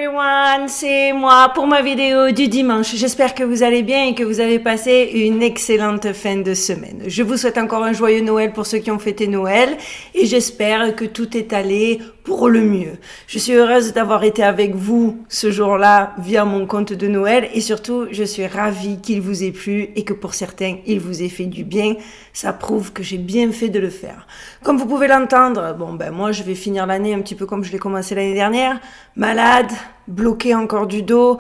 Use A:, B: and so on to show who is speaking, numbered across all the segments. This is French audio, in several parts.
A: everyone, c'est moi pour ma vidéo du dimanche. J'espère que vous allez bien et que vous avez passé une excellente fin de semaine. Je vous souhaite encore un joyeux Noël pour ceux qui ont fêté Noël et j'espère que tout est allé pour le mieux. Je suis heureuse d'avoir été avec vous ce jour-là via mon compte de Noël et surtout, je suis ravie qu'il vous ait plu et que pour certains, il vous ait fait du bien. Ça prouve que j'ai bien fait de le faire. Comme vous pouvez l'entendre, moi je vais finir l'année un petit peu comme je l'ai commencé l'année dernière, malade, bloqué encore du dos.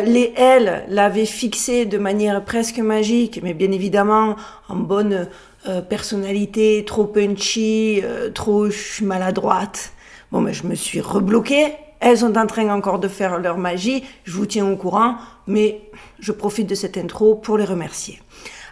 A: Les ailes l'avaient fixé de manière presque magique, mais bien évidemment en bonne personnalité, trop punchy, trop maladroite. Je me suis rebloquée. Elles sont en train encore de faire leur magie. Je vous tiens au courant, mais je profite de cette intro pour les remercier.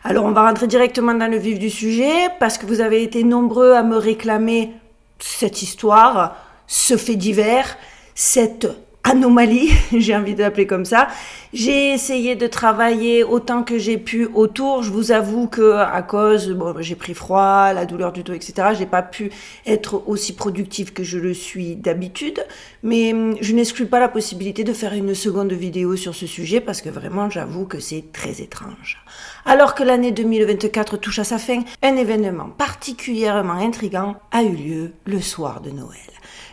A: Alors, on va rentrer directement dans le vif du sujet parce que vous avez été nombreux à me réclamer cette histoire, ce fait divers, cette anomalie, j'ai envie de l'appeler comme ça. J'ai essayé de travailler autant que j'ai pu autour. Je vous avoue que à cause, j'ai pris froid, la douleur du dos, etc. J'ai pas pu être aussi productive que je le suis d'habitude. Mais je n'exclus pas la possibilité de faire une seconde vidéo sur ce sujet parce que vraiment, j'avoue que c'est très étrange. Alors que l'année 2024 touche à sa fin, un événement particulièrement intriguant a eu lieu le soir de Noël.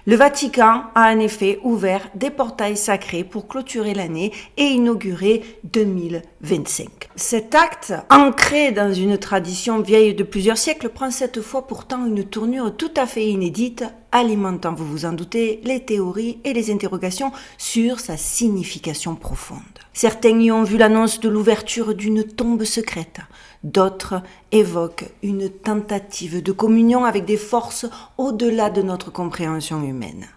A: Le Vatican a en effet ouvert des portails sacrés pour clôturer l'année et inaugurer 2025. Cet acte, ancré dans une tradition vieille de plusieurs siècles, prend cette fois pourtant une tournure tout à fait inédite, alimentant, vous vous en doutez, les théories et les interrogations sur sa signification profonde. Certains y ont vu l'annonce de l'ouverture d'une tombe secrète. D'autres évoquent une tentative de communion avec des forces au-delà de notre compréhension humaine.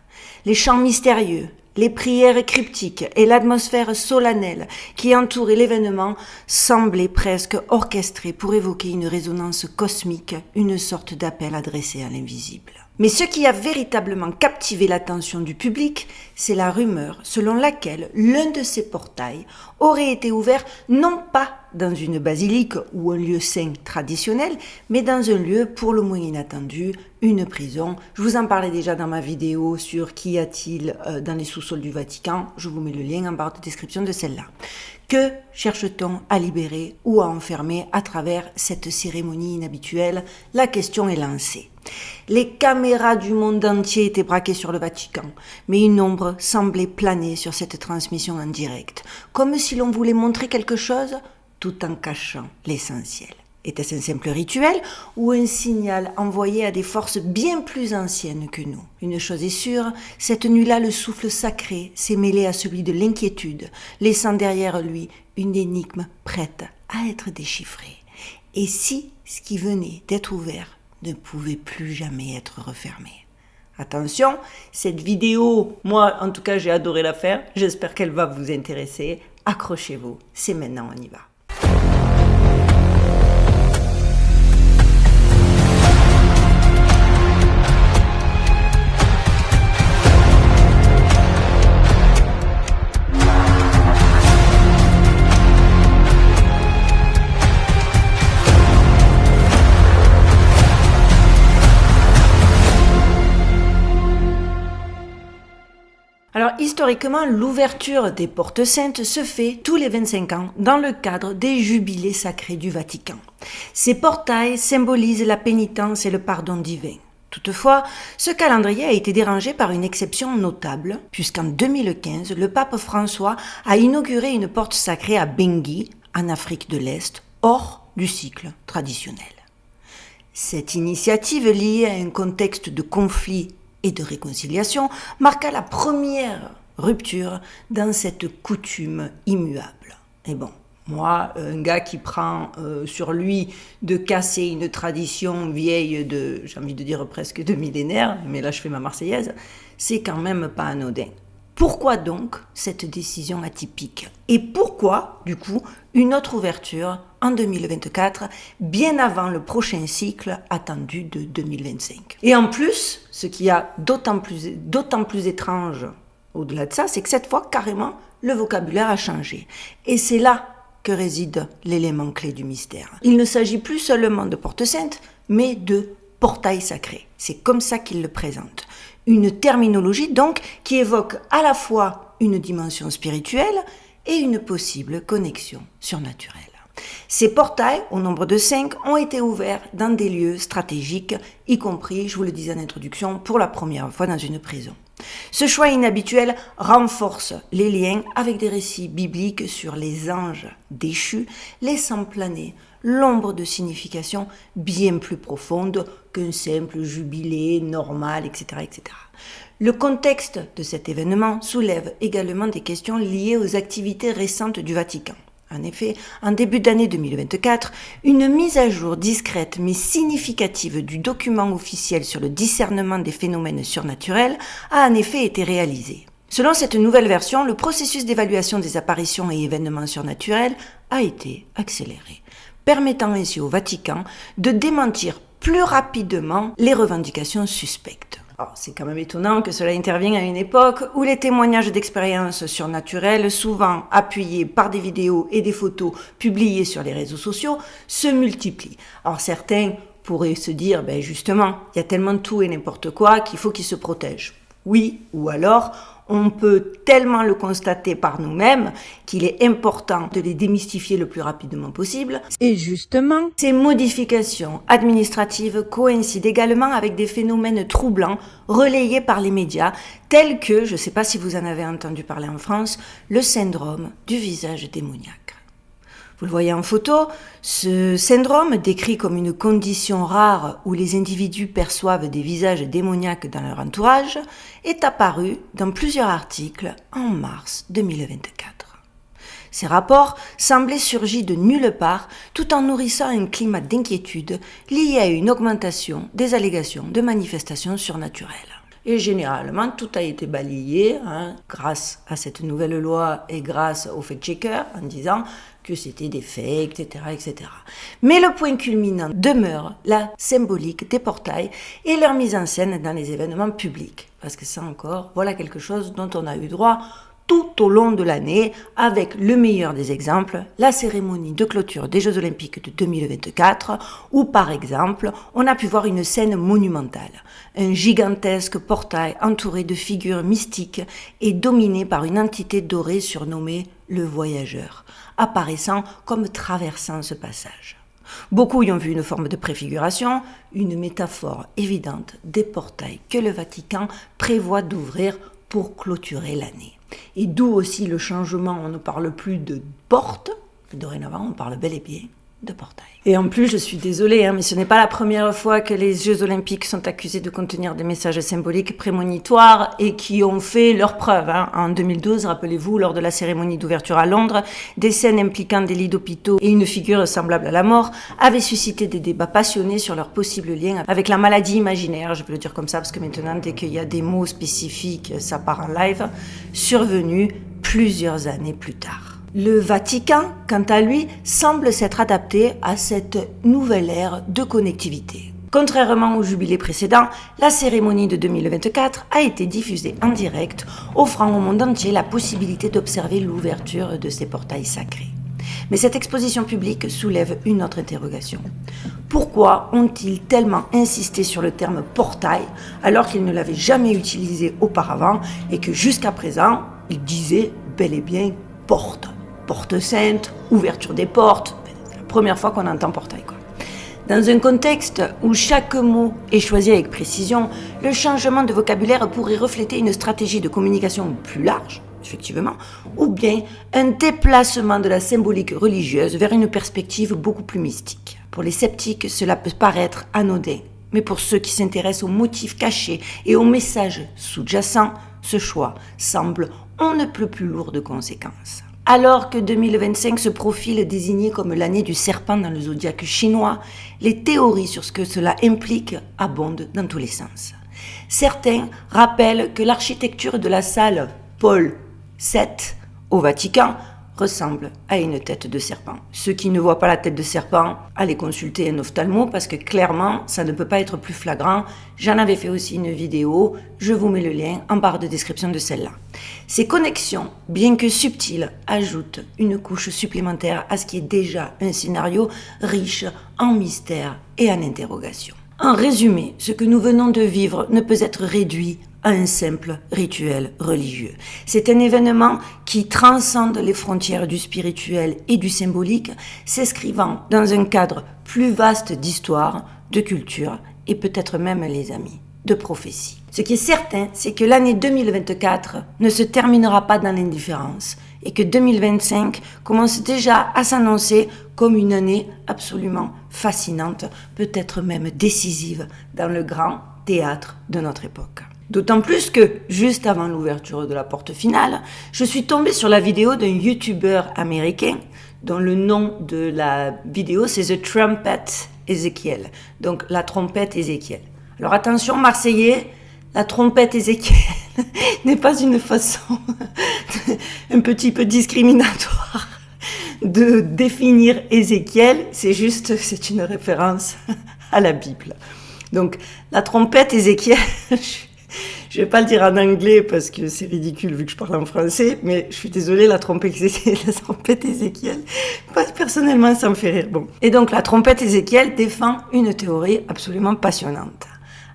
A: Les chants mystérieux, les prières cryptiques et l'atmosphère solennelle qui entourait l'événement semblaient presque orchestrés pour évoquer une résonance cosmique, une sorte d'appel adressé à l'invisible. Mais ce qui a véritablement captivé l'attention du public, c'est la rumeur selon laquelle l'un de ces portails aurait été ouvert non pas dans une basilique ou un lieu saint traditionnel, mais dans un lieu pour le moins inattendu, une prison. Je vous en parlais déjà dans ma vidéo sur qu'y a-t-il dans les sous-sols du Vatican. Je vous mets le lien en barre de description de celle-là. Que cherche-t-on à libérer ou à enfermer à travers cette cérémonie inhabituelle? La question est lancée. Les caméras du monde entier étaient braquées sur le Vatican, mais une ombre semblait planer sur cette transmission en direct, comme si l'on voulait montrer quelque chose tout en cachant l'essentiel. Était-ce un simple rituel ou un signal envoyé à des forces bien plus anciennes que nous? Une chose est sûre, cette nuit-là, le souffle sacré s'est mêlé à celui de l'inquiétude, laissant derrière lui une énigme prête à être déchiffrée. Et si ce qui venait d'être ouvert ne pouvait plus jamais être refermé? Attention, cette vidéo, moi en tout cas j'ai adoré la faire, j'espère qu'elle va vous intéresser. Accrochez-vous, c'est maintenant, on y va. Alors, historiquement, l'ouverture des portes saintes se fait tous les 25 ans dans le cadre des jubilés sacrés du Vatican. Ces portails symbolisent la pénitence et le pardon divin. Toutefois, ce calendrier a été dérangé par une exception notable, puisqu'en 2015, le pape François a inauguré une porte sacrée à Bangui, en Afrique de l'Est, hors du cycle traditionnel. Cette initiative, liée à un contexte de conflit et de réconciliation, marqua la première rupture dans cette coutume immuable. Et moi, un gars qui prend sur lui de casser une tradition vieille de, j'ai envie de dire presque de millénaires, mais là je fais ma Marseillaise, c'est quand même pas anodin. Pourquoi donc cette décision atypique? Et pourquoi, du coup, une autre ouverture en 2024, bien avant le prochain cycle attendu de 2025? Et en plus, ce qui a d'autant plus étrange au-delà de ça, c'est que cette fois, carrément, le vocabulaire a changé. Et c'est là que réside l'élément clé du mystère. Il ne s'agit plus seulement de porte sainte, mais de portail sacré. C'est comme ça qu'il le présente. Une terminologie donc qui évoque à la fois une dimension spirituelle et une possible connexion surnaturelle. Ces portails, au nombre de 5, ont été ouverts dans des lieux stratégiques, y compris, je vous le disais en introduction, pour la première fois dans une prison. Ce choix inhabituel renforce les liens avec des récits bibliques sur les anges déchus, laissant planer l'ombre de signification bien plus profonde qu'un simple jubilé normal, etc., etc. Le contexte de cet événement soulève également des questions liées aux activités récentes du Vatican. En effet, en début d'année 2024, une mise à jour discrète mais significative du document officiel sur le discernement des phénomènes surnaturels a en effet été réalisée. Selon cette nouvelle version, le processus d'évaluation des apparitions et événements surnaturels a été accéléré, permettant ainsi au Vatican de démentir plus rapidement les revendications suspectes. Alors, c'est quand même étonnant que cela intervienne à une époque où les témoignages d'expériences surnaturelles, souvent appuyés par des vidéos et des photos publiées sur les réseaux sociaux, se multiplient. Alors certains pourraient se dire, justement, il y a tellement de tout et n'importe quoi qu'il faut qu'ils se protègent. Oui, ou alors, on peut tellement le constater par nous-mêmes qu'il est important de les démystifier le plus rapidement possible. Et justement, ces modifications administratives coïncident également avec des phénomènes troublants relayés par les médias, tels que, je ne sais pas si vous en avez entendu parler en France, le syndrome du visage démoniaque. Vous le voyez en photo, ce syndrome, décrit comme une condition rare où les individus perçoivent des visages démoniaques dans leur entourage, est apparu dans plusieurs articles en mars 2024. Ces rapports semblaient surgir de nulle part, tout en nourrissant un climat d'inquiétude lié à une augmentation des allégations de manifestations surnaturelles. Et généralement, tout a été balayé grâce à cette nouvelle loi et grâce aux fact-checkers en disant que c'était des fakes, etc., etc. Mais le point culminant demeure la symbolique des portails et leur mise en scène dans les événements publics. Parce que ça encore, voilà quelque chose dont on a eu droit tout au long de l'année, avec le meilleur des exemples, la cérémonie de clôture des Jeux Olympiques de 2024, où par exemple, on a pu voir une scène monumentale, un gigantesque portail entouré de figures mystiques et dominé par une entité dorée surnommée le Voyageur, apparaissant comme traversant ce passage. Beaucoup y ont vu une forme de préfiguration, une métaphore évidente des portails que le Vatican prévoit d'ouvrir pour clôturer l'année. Et d'où aussi le changement, on ne parle plus de porte, dorénavant on parle bel et bien de portail. Et en plus, je suis désolée, mais ce n'est pas la première fois que les Jeux Olympiques sont accusés de contenir des messages symboliques prémonitoires et qui ont fait leur preuve. En 2012, rappelez-vous, lors de la cérémonie d'ouverture à Londres, des scènes impliquant des lits d'hôpitaux et une figure semblable à la mort avaient suscité des débats passionnés sur leur possible lien avec la maladie imaginaire, je peux le dire comme ça, parce que maintenant, dès qu'il y a des mots spécifiques, ça part en live, survenus plusieurs années plus tard. Le Vatican, quant à lui, semble s'être adapté à cette nouvelle ère de connectivité. Contrairement au jubilé précédent, la cérémonie de 2024 a été diffusée en direct, offrant au monde entier la possibilité d'observer l'ouverture de ces portails sacrés. Mais cette exposition publique soulève une autre interrogation. Pourquoi ont-ils tellement insisté sur le terme portail alors qu'ils ne l'avaient jamais utilisé auparavant et que jusqu'à présent, ils disaient bel et bien porte. Porte sainte, ouverture des portes, c'est la première fois qu'on entend portail, quoi. Dans un contexte où chaque mot est choisi avec précision, le changement de vocabulaire pourrait refléter une stratégie de communication plus large, effectivement, ou bien un déplacement de la symbolique religieuse vers une perspective beaucoup plus mystique. Pour les sceptiques, cela peut paraître anodin, mais pour ceux qui s'intéressent aux motifs cachés et aux messages sous-jacents, ce choix semble on ne peut plus lourd de conséquences. Alors que 2025 se profile désigné comme l'année du serpent dans le zodiaque chinois, les théories sur ce que cela implique abondent dans tous les sens. Certains rappellent que l'architecture de la salle Paul VII au Vatican ressemble à une tête de serpent. Ceux qui ne voient pas la tête de serpent, allez consulter un ophtalmo parce que clairement, ça ne peut pas être plus flagrant. J'en avais fait aussi une vidéo, je vous mets le lien en barre de description de celle-là. Ces connexions, bien que subtiles, ajoutent une couche supplémentaire à ce qui est déjà un scénario riche en mystères et en interrogations. En résumé, ce que nous venons de vivre ne peut être réduit à un simple rituel religieux. C'est un événement qui transcende les frontières du spirituel et du symbolique, s'inscrivant dans un cadre plus vaste d'histoire, de culture et peut-être même, les amis, de prophétie. Ce qui est certain, c'est que l'année 2024 ne se terminera pas dans l'indifférence et que 2025 commence déjà à s'annoncer comme une année absolument fascinante, peut-être même décisive dans le grand théâtre de notre époque. D'autant plus que, juste avant l'ouverture de la porte finale, je suis tombée sur la vidéo d'un YouTuber américain dont le nom de la vidéo c'est The Trumpet Ezekiel, donc la trompette Ézéchiel. Alors attention Marseillais, la trompette Ézéchiel n'est pas une façon un petit peu discriminatoire de définir Ézéchiel, c'est une référence à la Bible. Donc la trompette Ézéchiel, je vais pas le dire en anglais parce que c'est ridicule vu que je parle en français, mais je suis désolée, la trompette Ézéchiel, personnellement, ça me fait rire. Bon. Et donc, la trompette Ézéchiel défend une théorie absolument passionnante.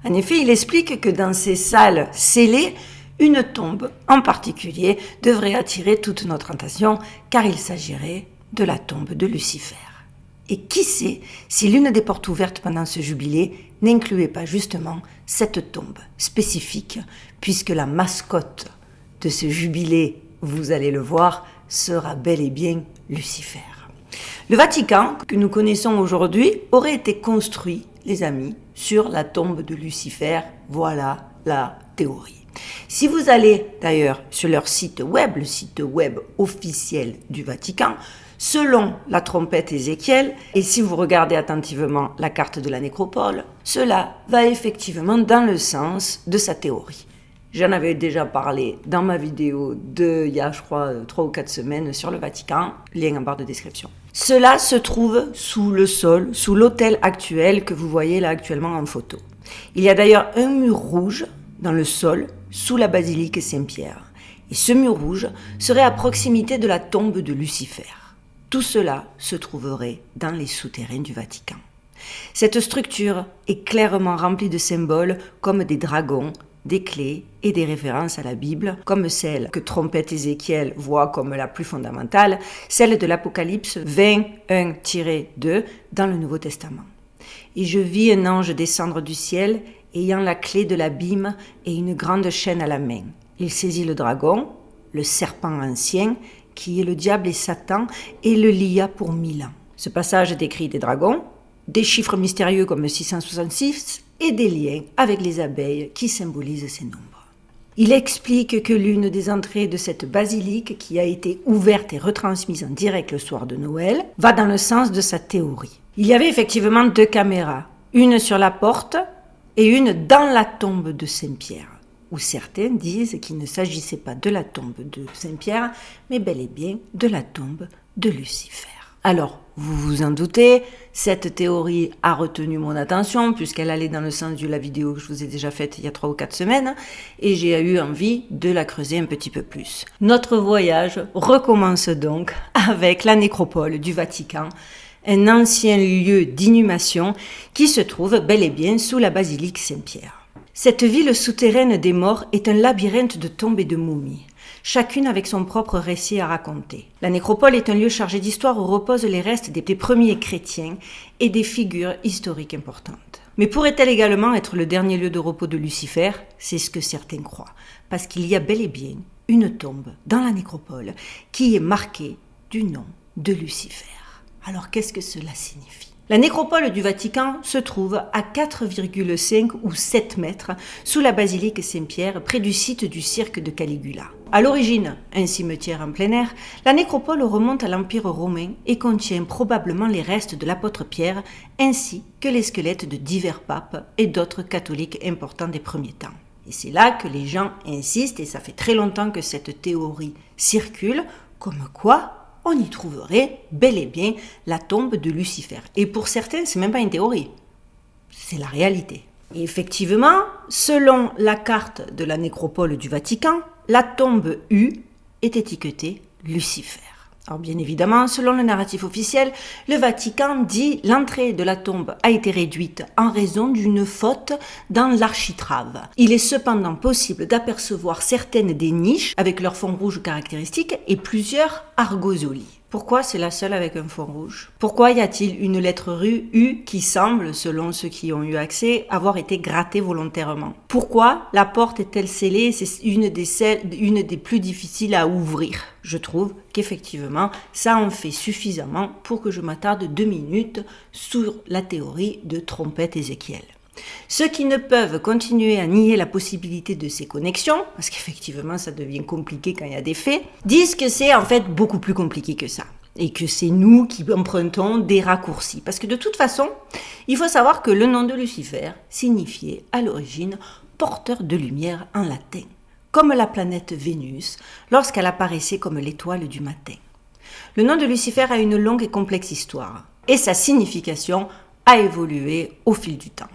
A: En effet, il explique que dans ces salles scellées, une tombe en particulier devrait attirer toute notre attention car il s'agirait de la tombe de Lucifer. Et qui sait si l'une des portes ouvertes pendant ce jubilé n'incluait pas justement cette tombe spécifique, puisque la mascotte de ce jubilé, vous allez le voir, sera bel et bien Lucifer. Le Vatican, que nous connaissons aujourd'hui, aurait été construit, les amis, sur la tombe de Lucifer. Voilà la théorie. Si vous allez d'ailleurs sur leur site web, le site web officiel du Vatican, selon la trompette Ézéchiel, et si vous regardez attentivement la carte de la nécropole, cela va effectivement dans le sens de sa théorie. J'en avais déjà parlé dans ma vidéo il y a, je crois, 3 ou 4 semaines sur le Vatican, lien en barre de description. Cela se trouve sous le sol, sous l'autel actuel que vous voyez là actuellement en photo. Il y a d'ailleurs un mur rouge dans le sol, sous la basilique Saint-Pierre. Et ce mur rouge serait à proximité de la tombe de Lucifer. Tout cela se trouverait dans les souterrains du Vatican. Cette structure est clairement remplie de symboles comme des dragons, des clés et des références à la Bible, comme celle que trompette Ézéchiel voit comme la plus fondamentale, celle de l'Apocalypse 21-2 dans le Nouveau Testament. Et je vis un ange descendre du ciel, ayant la clé de l'abîme et une grande chaîne à la main. Il saisit le dragon, le serpent ancien, qui est le diable et Satan, et le lia pour 1000 ans. Ce passage décrit des dragons, des chiffres mystérieux comme 666 et des liens avec les abeilles qui symbolisent ces nombres. Il explique que l'une des entrées de cette basilique, qui a été ouverte et retransmise en direct le soir de Noël, va dans le sens de sa théorie. Il y avait effectivement 2 caméras, une sur la porte et une dans la tombe de Saint-Pierre, où certains disent qu'il ne s'agissait pas de la tombe de Saint-Pierre, mais bel et bien de la tombe de Lucifer. Alors, vous vous en doutez, cette théorie a retenu mon attention puisqu'elle allait dans le sens de la vidéo que je vous ai déjà faite il y a 3 ou 4 semaines et j'ai eu envie de la creuser un petit peu plus. Notre voyage recommence donc avec la nécropole du Vatican, un ancien lieu d'inhumation qui se trouve bel et bien sous la basilique Saint-Pierre. Cette ville souterraine des morts est un labyrinthe de tombes et de momies, chacune avec son propre récit à raconter. La nécropole est un lieu chargé d'histoire où reposent les restes des premiers chrétiens et des figures historiques importantes. Mais pourrait-elle également être le dernier lieu de repos de Lucifer ? C'est ce que certains croient, parce qu'il y a bel et bien une tombe dans la nécropole qui est marquée du nom de Lucifer. Alors qu'est-ce que cela signifie ? La nécropole du Vatican se trouve à 4,5 ou 7 mètres sous la basilique Saint-Pierre, près du site du cirque de Caligula. À l'origine, un cimetière en plein air, la nécropole remonte à l'Empire romain et contient probablement les restes de l'apôtre Pierre, ainsi que les squelettes de divers papes et d'autres catholiques importants des premiers temps. Et c'est là que les gens insistent, et ça fait très longtemps que cette théorie circule, comme quoi on y trouverait bel et bien la tombe de Lucifer. Et pour certains, c'est même pas une théorie, c'est la réalité. Et effectivement, selon la carte de la nécropole du Vatican, la tombe U est étiquetée Lucifer. Alors bien évidemment, selon le narratif officiel, le Vatican dit l'entrée de la tombe a été réduite en raison d'une faute dans l'architrave. Il est cependant possible d'apercevoir certaines des niches avec leur fond rouge caractéristique et plusieurs argosolies. Pourquoi c'est la seule avec un fond rouge? Pourquoi y a-t-il une lettre U qui semble, selon ceux qui ont eu accès, avoir été grattée volontairement? Pourquoi la porte est-elle scellée? C'est une des plus difficiles à ouvrir. Je trouve qu'effectivement, ça en fait suffisamment pour que je m'attarde 2 minutes sur la théorie de trompette Ézéchiel. Ceux qui ne peuvent continuer à nier la possibilité de ces connexions, parce qu'effectivement ça devient compliqué quand il y a des faits, disent que c'est en fait beaucoup plus compliqué que ça. Et que c'est nous qui empruntons des raccourcis. Parce que de toute façon, il faut savoir que le nom de Lucifer signifiait à l'origine porteur de lumière en latin, comme la planète Vénus lorsqu'elle apparaissait comme l'étoile du matin. Le nom de Lucifer a une longue et complexe histoire, et sa signification a évolué au fil du temps.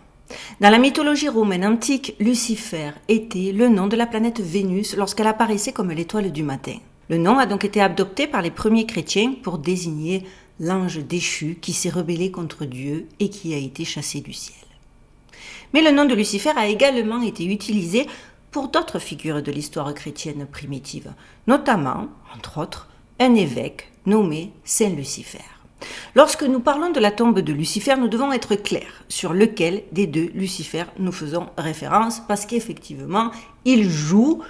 A: Dans la mythologie romaine antique, Lucifer était le nom de la planète Vénus lorsqu'elle apparaissait comme l'étoile du matin. Le nom a donc été adopté par les premiers chrétiens pour désigner l'ange déchu qui s'est rebellé contre Dieu et qui a été chassé du ciel. Mais le nom de Lucifer a également été utilisé pour d'autres figures de l'histoire chrétienne primitive, notamment, entre autres, un évêque nommé Saint Lucifer. Lorsque nous parlons de la tombe de Lucifer, nous devons être clairs sur lequel des deux Lucifer nous faisons référence, parce qu'effectivement, il joue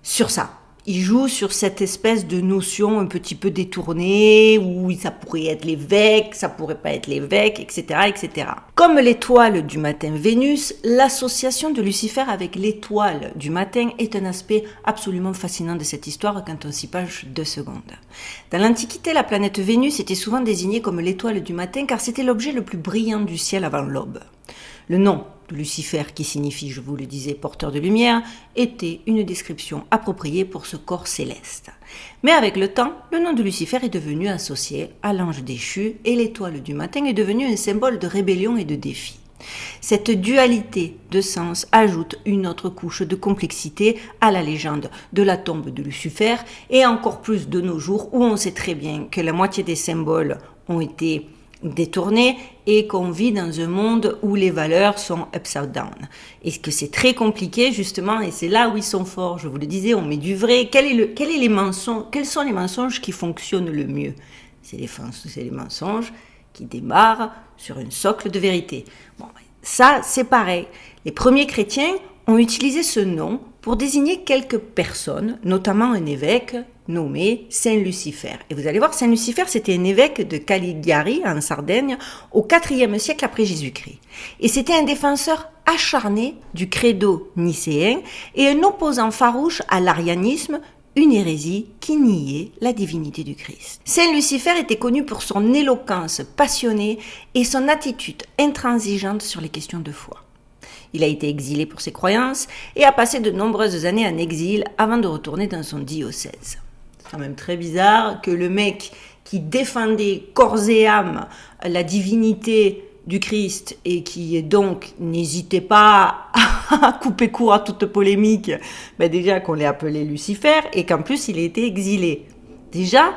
A: sur ça. Il joue sur cette espèce de notion un petit peu détournée, où ça pourrait être l'évêque, ça pourrait pas être l'évêque, etc., etc. Comme l'étoile du matin Vénus, l'association de Lucifer avec l'étoile du matin est un aspect absolument fascinant de cette histoire quand on s'y penche 2 secondes. Dans l'Antiquité, la planète Vénus était souvent désignée comme l'étoile du matin car c'était l'objet le plus brillant du ciel avant l'aube. Le nom de Lucifer, qui signifie, je vous le disais, porteur de lumière, était une description appropriée pour ce corps céleste. Mais avec le temps, le nom de Lucifer est devenu associé à l'ange déchu et l'étoile du matin est devenu un symbole de rébellion et de défi. Cette dualité de sens ajoute une autre couche de complexité à la légende de la tombe de Lucifer et encore plus de nos jours où on sait très bien que la moitié des symboles ont été détournés et qu'on vit dans un monde où les valeurs sont upside down. Et que c'est très compliqué justement, et c'est là où ils sont forts. Je vous le disais, on met du vrai. Quels sont les mensonges qui fonctionnent le mieux? C'est les mensonges qui démarrent sur un socle de vérité. Bon, ça, c'est pareil. Les premiers chrétiens ont utilisé ce nom pour désigner quelques personnes, notamment un évêque nommé Saint Lucifer. Et vous allez voir, Saint Lucifer, c'était un évêque de Cagliari, en Sardaigne, au IVe siècle après Jésus-Christ. Et c'était un défenseur acharné du credo nicéen et un opposant farouche à l'arianisme, une hérésie qui niait la divinité du Christ. Saint Lucifer était connu pour son éloquence passionnée et son attitude intransigeante sur les questions de foi. Il a été exilé pour ses croyances et a passé de nombreuses années en exil avant de retourner dans son diocèse. C'est quand même très bizarre que le mec qui défendait corps et âme la divinité du Christ et qui donc n'hésitait pas à couper court à toute polémique, déjà qu'on l'ait appelé Lucifer et qu'en plus il ait été exilé. Déjà,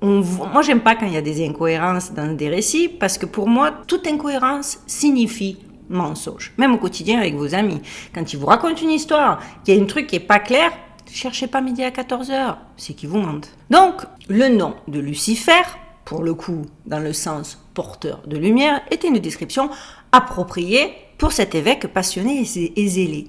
A: moi j'aime pas quand il y a des incohérences dans des récits parce que pour moi, toute incohérence signifie mensonge, même au quotidien avec vos amis. Quand ils vous racontent une histoire, qu'il y a un truc qui n'est pas clair, cherchez pas midi à 14h, c'est qu'ils vous mentent. Donc, le nom de Lucifer, pour le coup, dans le sens porteur de lumière, était une description appropriée pour cet évêque passionné et zélé.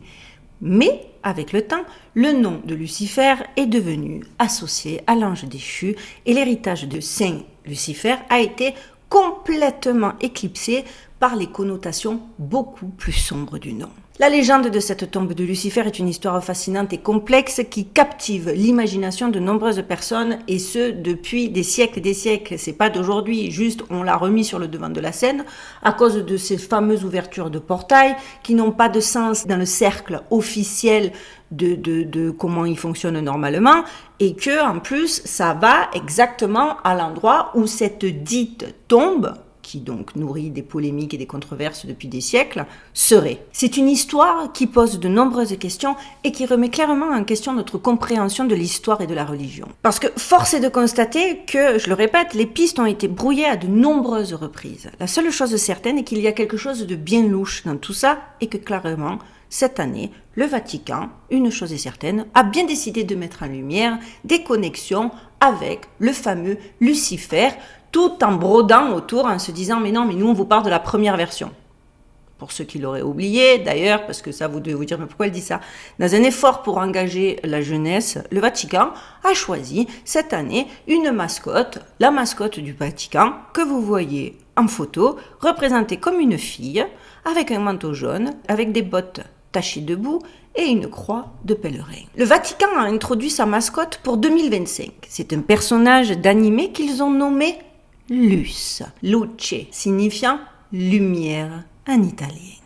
A: Mais, avec le temps, le nom de Lucifer est devenu associé à l'ange déchu et l'héritage de Saint Lucifer a été complètement éclipsé par les connotations beaucoup plus sombres du nom. La légende de cette tombe de Lucifer est une histoire fascinante et complexe qui captive l'imagination de nombreuses personnes et ce depuis des siècles et des siècles. C'est pas d'aujourd'hui, juste on l'a remis sur le devant de la scène à cause de ces fameuses ouvertures de portails qui n'ont pas de sens dans le cercle officiel de comment il fonctionne normalement et que en plus ça va exactement à l'endroit où cette dite tombe qui donc nourrit des polémiques et des controverses depuis des siècles, serait. C'est une histoire qui pose de nombreuses questions et qui remet clairement en question notre compréhension de l'histoire et de la religion. Parce que force est de constater que, je le répète, les pistes ont été brouillées à de nombreuses reprises. La seule chose certaine est qu'il y a quelque chose de bien louche dans tout ça et que clairement, cette année, le Vatican, une chose est certaine, a bien décidé de mettre en lumière des connexions avec le fameux Lucifer, tout en brodant autour, en se disant « mais non, mais nous on vous parle de la première version ». Pour ceux qui l'auraient oublié, d'ailleurs, parce que ça vous devez vous dire « mais pourquoi elle dit ça ?» Dans un effort pour engager la jeunesse, le Vatican a choisi cette année une mascotte, la mascotte du Vatican, que vous voyez en photo, représentée comme une fille, avec un manteau jaune, avec des bottes tachées de boue et une croix de pèlerin. Le Vatican a introduit sa mascotte pour 2025. C'est un personnage d'animé qu'ils ont nommé Luce, Luce, signifiant lumière en italien.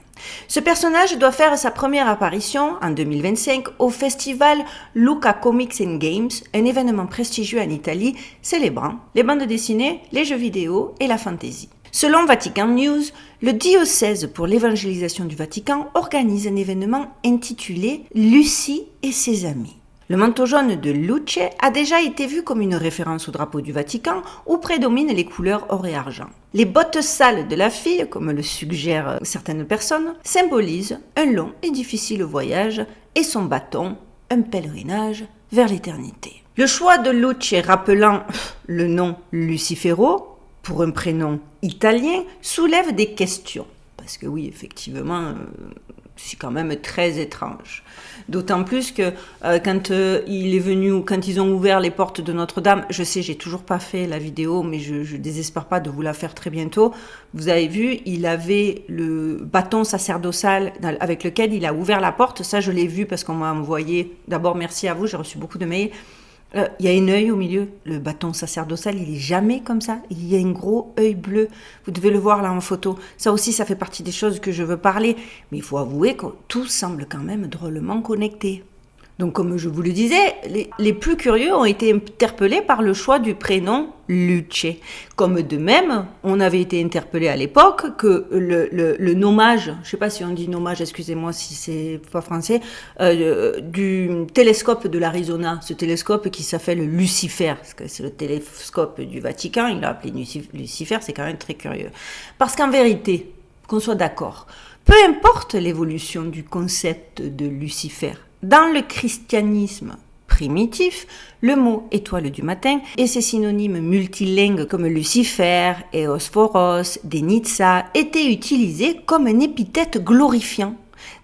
A: Ce personnage doit faire sa première apparition en 2025 au festival Lucca Comics and Games, un événement prestigieux en Italie célébrant les bandes dessinées, les jeux vidéo et la fantasy. Selon Vatican News, le diocèse pour l'évangélisation du Vatican organise un événement intitulé Lucie et ses amis. Le manteau jaune de Luce a déjà été vu comme une référence au drapeau du Vatican où prédominent les couleurs or et argent. Les bottes sales de la fille, comme le suggèrent certaines personnes, symbolisent un long et difficile voyage et son bâton, un pèlerinage vers l'éternité. Le choix de Luce rappelant le nom Lucifero, pour un prénom italien, soulève des questions. Parce que oui, effectivement, c'est quand même très étrange. D'autant plus que quand il est venu, quand ils ont ouvert les portes de Notre-Dame, je sais, j'ai toujours pas fait la vidéo, mais je désespère pas de vous la faire très bientôt. Vous avez vu, il avait le bâton sacerdotal avec lequel il a ouvert la porte. Ça, je l'ai vu parce qu'on m'a envoyé. D'abord, merci à vous, j'ai reçu beaucoup de mails. Il y a un œil au milieu, le bâton sacerdotal, il est jamais comme ça. Il y a un gros œil bleu. Vous devez le voir là en photo. Ça aussi, ça fait partie des choses que je veux parler. Mais il faut avouer que tout semble quand même drôlement connecté. Donc, comme je vous le disais, les plus curieux ont été interpellés par le choix du prénom Luce. Comme de même, on avait été interpellé à l'époque que le nommage, je ne sais pas si on dit nommage, excusez-moi si c'est pas français, du télescope de l'Arizona, ce télescope qui s'appelle Lucifer, parce que c'est le télescope du Vatican, il l'a appelé Lucifer, c'est quand même très curieux. Parce qu'en vérité, qu'on soit d'accord, peu importe l'évolution du concept de Lucifer, dans le christianisme primitif, le mot étoile du matin et ses synonymes multilingues comme Lucifer, Eosphoros, Denitsa étaient utilisés comme un épithète glorifiant.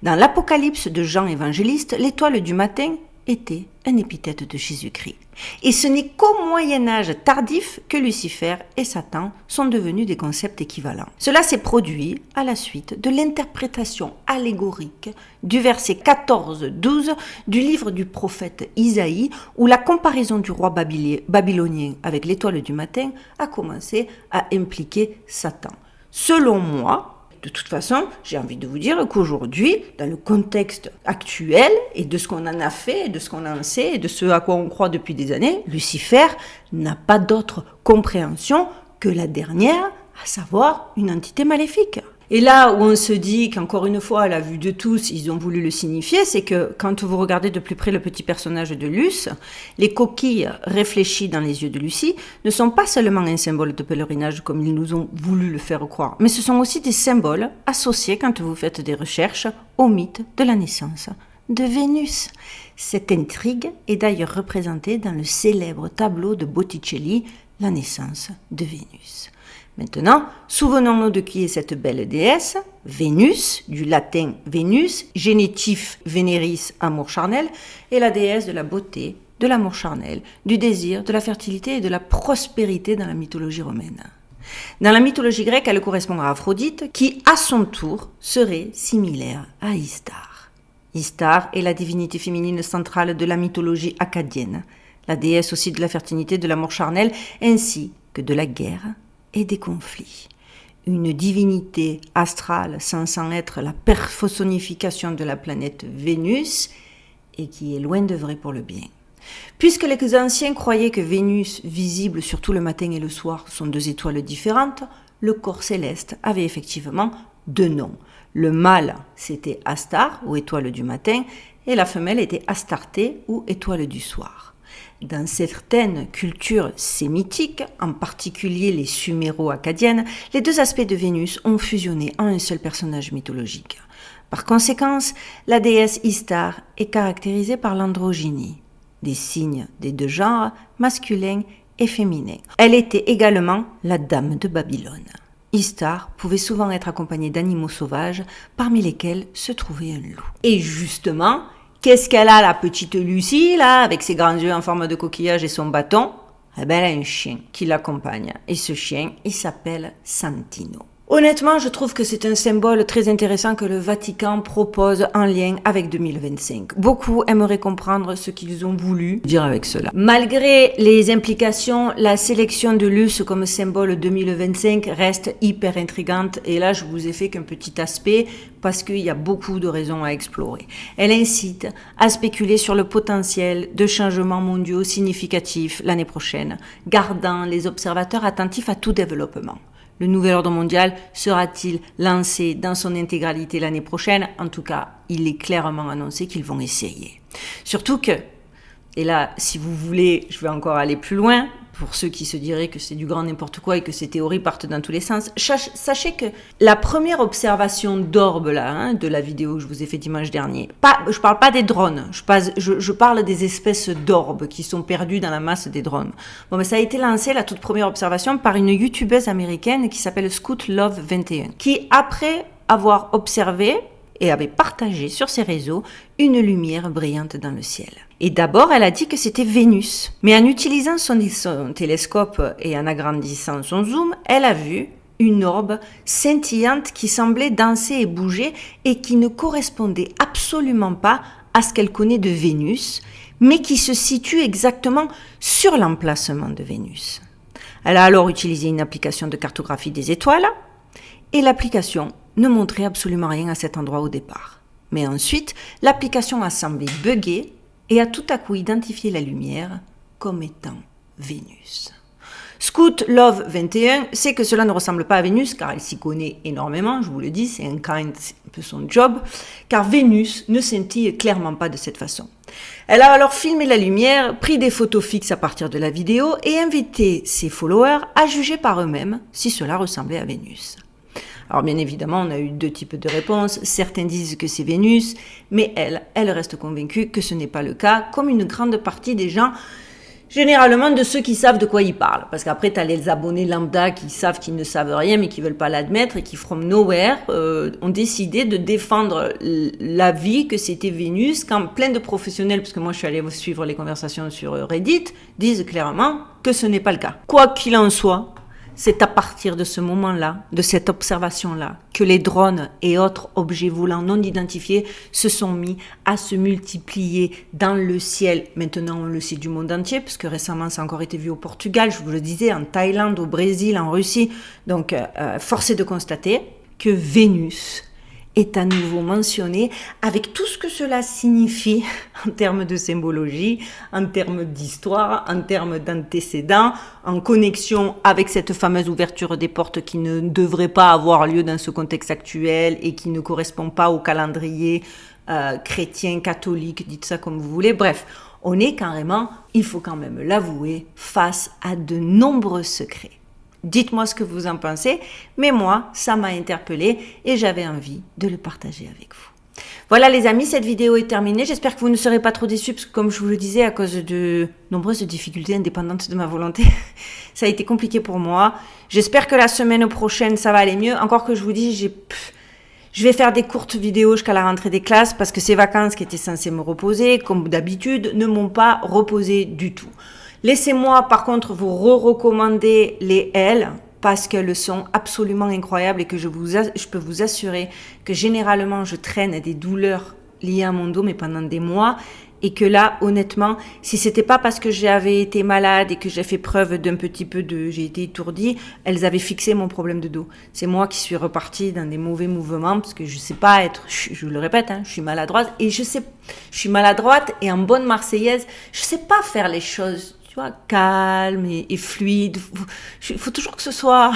A: Dans l'Apocalypse de Jean évangéliste, l'étoile du matin était un épithète de Jésus-Christ. Et ce n'est qu'au Moyen-Âge tardif que Lucifer et Satan sont devenus des concepts équivalents. Cela s'est produit à la suite de l'interprétation allégorique du verset 14-12 du livre du prophète Isaïe, où la comparaison du roi babylonien avec l'étoile du matin a commencé à impliquer Satan. Selon moi, de toute façon, j'ai envie de vous dire qu'aujourd'hui, dans le contexte actuel, et de ce qu'on en a fait, et de ce qu'on en sait, et de ce à quoi on croit depuis des années, Lucifer n'a pas d'autre compréhension que la dernière, à savoir une entité maléfique. Et là où on se dit qu'encore une fois, à la vue de tous, ils ont voulu le signifier, c'est que quand vous regardez de plus près le petit personnage de Luce, les coquilles réfléchies dans les yeux de Lucie ne sont pas seulement un symbole de pèlerinage comme ils nous ont voulu le faire croire, mais ce sont aussi des symboles associés quand vous faites des recherches au mythe de la naissance de Vénus. Cette intrigue est d'ailleurs représentée dans le célèbre tableau de Botticelli, La naissance de Vénus. Maintenant, souvenons-nous de qui est cette belle déesse, Vénus, du latin Vénus, génitif Veneris, amour charnel, et la déesse de la beauté, de l'amour charnel, du désir, de la fertilité et de la prospérité dans la mythologie romaine. Dans la mythologie grecque, elle correspond à Aphrodite, qui, à son tour, serait similaire à Istar. Istar est la divinité féminine centrale de la mythologie akkadienne, la déesse aussi de la fertilité, de l'amour charnel, ainsi que de la guerre et des conflits. Une divinité astrale censée être la personnification de la planète Vénus et qui est loin d'œuvrer pour le bien. Puisque les anciens croyaient que Vénus, visible surtout le matin et le soir, sont deux étoiles différentes, le corps céleste avait effectivement 2 noms. Le mâle, c'était Astar, ou étoile du matin, et la femelle était Astarté, ou étoile du soir. Dans certaines cultures sémitiques, en particulier les suméro-acadiennes, les 2 aspects de Vénus ont fusionné en un seul personnage mythologique. Par conséquent, la déesse Istar est caractérisée par l'androgynie, des signes des 2 genres, masculins et féminins. Elle était également la dame de Babylone. Istar pouvait souvent être accompagnée d'animaux sauvages, parmi lesquels se trouvait un loup. Et justement, qu'est-ce qu'elle a, la petite Lucie, là, avec ses grands yeux en forme de coquillage et son bâton? Eh bien, elle a un chien qui l'accompagne. Et ce chien, il s'appelle Santino. Honnêtement, je trouve que c'est un symbole très intéressant que le Vatican propose en lien avec 2025. Beaucoup aimeraient comprendre ce qu'ils ont voulu dire avec cela. Malgré les implications, la sélection de Luce comme symbole 2025 reste hyper intrigante. Et là, je vous ai fait qu'un petit aspect parce qu'il y a beaucoup de raisons à explorer. Elle incite à spéculer sur le potentiel de changements mondiaux significatifs l'année prochaine, gardant les observateurs attentifs à tout développement. Le nouvel ordre mondial sera-t-il lancé dans son intégralité l'année prochaine? En tout cas, il est clairement annoncé qu'ils vont essayer. Surtout que, et là, si vous voulez, je vais encore aller plus loin, pour ceux qui se diraient que c'est du grand n'importe quoi et que ces théories partent dans tous les sens, sachez que la première observation d'orbe là, de la vidéo que je vous ai fait dimanche dernier, je parle pas des drones, je parle des espèces d'orbes qui sont perdues dans la masse des drones. Bon, mais ça a été lancé, la toute première observation, par une youtubeuse américaine qui s'appelle Scout Love 21, qui après avoir observé et avait partagé sur ses réseaux une lumière brillante dans le ciel. Et d'abord, elle a dit que c'était Vénus. Mais en utilisant son télescope et en agrandissant son zoom, elle a vu une orbe scintillante qui semblait danser et bouger et qui ne correspondait absolument pas à ce qu'elle connaît de Vénus, mais qui se situe exactement sur l'emplacement de Vénus. Elle a alors utilisé une application de cartographie des étoiles et l'application ne montrait absolument rien à cet endroit au départ. Mais ensuite, l'application a semblé bugger et a tout à coup identifié la lumière comme étant Vénus. Scout Love 21 sait que cela ne ressemble pas à Vénus, car elle s'y connaît énormément, je vous le dis, c'est un peu son job, car Vénus ne scintille clairement pas de cette façon. Elle a alors filmé la lumière, pris des photos fixes à partir de la vidéo et invité ses followers à juger par eux-mêmes si cela ressemblait à Vénus. Alors bien évidemment, on a eu 2 types de réponses. Certains disent que c'est Vénus, mais elle reste convaincue que ce n'est pas le cas, comme une grande partie des gens, généralement de ceux qui savent de quoi ils parlent. Parce qu'après, tu as les abonnés lambda qui savent qu'ils ne savent rien, mais qui veulent pas l'admettre et qui, from nowhere, ont décidé de défendre l'avis que c'était Vénus, quand plein de professionnels, parce que moi je suis allée suivre les conversations sur Reddit, disent clairement que ce n'est pas le cas. Quoi qu'il en soit, c'est à partir de ce moment-là, de cette observation-là, que les drones et autres objets volants non identifiés se sont mis à se multiplier dans le ciel. Maintenant, on le sait du monde entier, parce que récemment, ça a encore été vu au Portugal, je vous le disais, en Thaïlande, au Brésil, en Russie. Donc, force est de constater que Vénus est à nouveau mentionné avec tout ce que cela signifie en termes de symbologie, en termes d'histoire, en termes d'antécédents, en connexion avec cette fameuse ouverture des portes qui ne devrait pas avoir lieu dans ce contexte actuel et qui ne correspond pas au calendrier chrétien, catholique, dites ça comme vous voulez. Bref, on est carrément, il faut quand même l'avouer, face à de nombreux secrets. Dites-moi ce que vous en pensez, mais moi, ça m'a interpellée et j'avais envie de le partager avec vous. Voilà les amis, cette vidéo est terminée. J'espère que vous ne serez pas trop déçus, parce que comme je vous le disais, à cause de nombreuses difficultés indépendantes de ma volonté, ça a été compliqué pour moi. J'espère que la semaine prochaine, ça va aller mieux. Encore que je vous dis, je vais faire des courtes vidéos jusqu'à la rentrée des classes, parce que ces vacances qui étaient censées me reposer, comme d'habitude, ne m'ont pas reposé du tout. Laissez-moi par contre vous recommander les L, parce qu'elles sont absolument incroyables et que je peux vous assurer que généralement je traîne des douleurs liées à mon dos, mais pendant des mois, et que là, honnêtement, si c'était pas parce que j'avais été malade et que j'ai fait preuve d'un petit peu j'ai été étourdie, elles avaient fixé mon problème de dos. C'est moi qui suis repartie dans des mauvais mouvements, parce que je sais pas je le répète, je suis maladroite, et je suis maladroite et en bonne marseillaise, je sais pas faire les choses calme et fluide. Il faut toujours que ce soit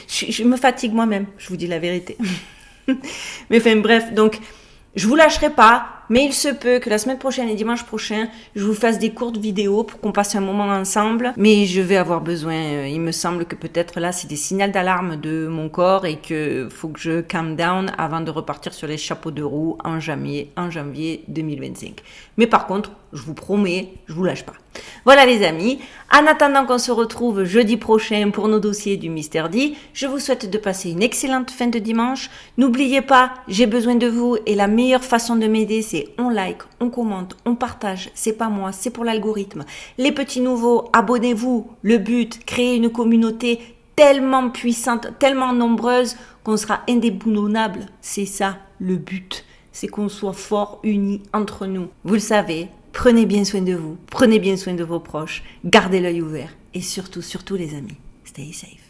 A: Je me fatigue moi-même, je vous dis la vérité. Mais enfin bref, donc je vous lâcherai pas, mais il se peut que la semaine prochaine et dimanche prochain, je vous fasse des courtes vidéos pour qu'on passe un moment ensemble. Mais je vais avoir besoin, il me semble que peut-être là c'est des signaux d'alarme de mon corps et que faut que je calm down avant de repartir sur les chapeaux de roue en janvier 2025. Mais par contre, je vous promets, je vous lâche pas. Voilà les amis, en attendant qu'on se retrouve jeudi prochain pour nos dossiers du Mystère D, je vous souhaite de passer une excellente fin de dimanche. N'oubliez pas, j'ai besoin de vous et la meilleure façon de m'aider c'est on like, on commente, on partage, c'est pas moi, c'est pour l'algorithme. Les petits nouveaux, abonnez-vous, le but, créer une communauté tellement puissante, tellement nombreuse qu'on sera indéboulonnable, c'est ça le but, c'est qu'on soit forts, unis entre nous. Vous le savez, prenez bien soin de vous, prenez bien soin de vos proches, gardez l'œil ouvert et surtout les amis, stay safe.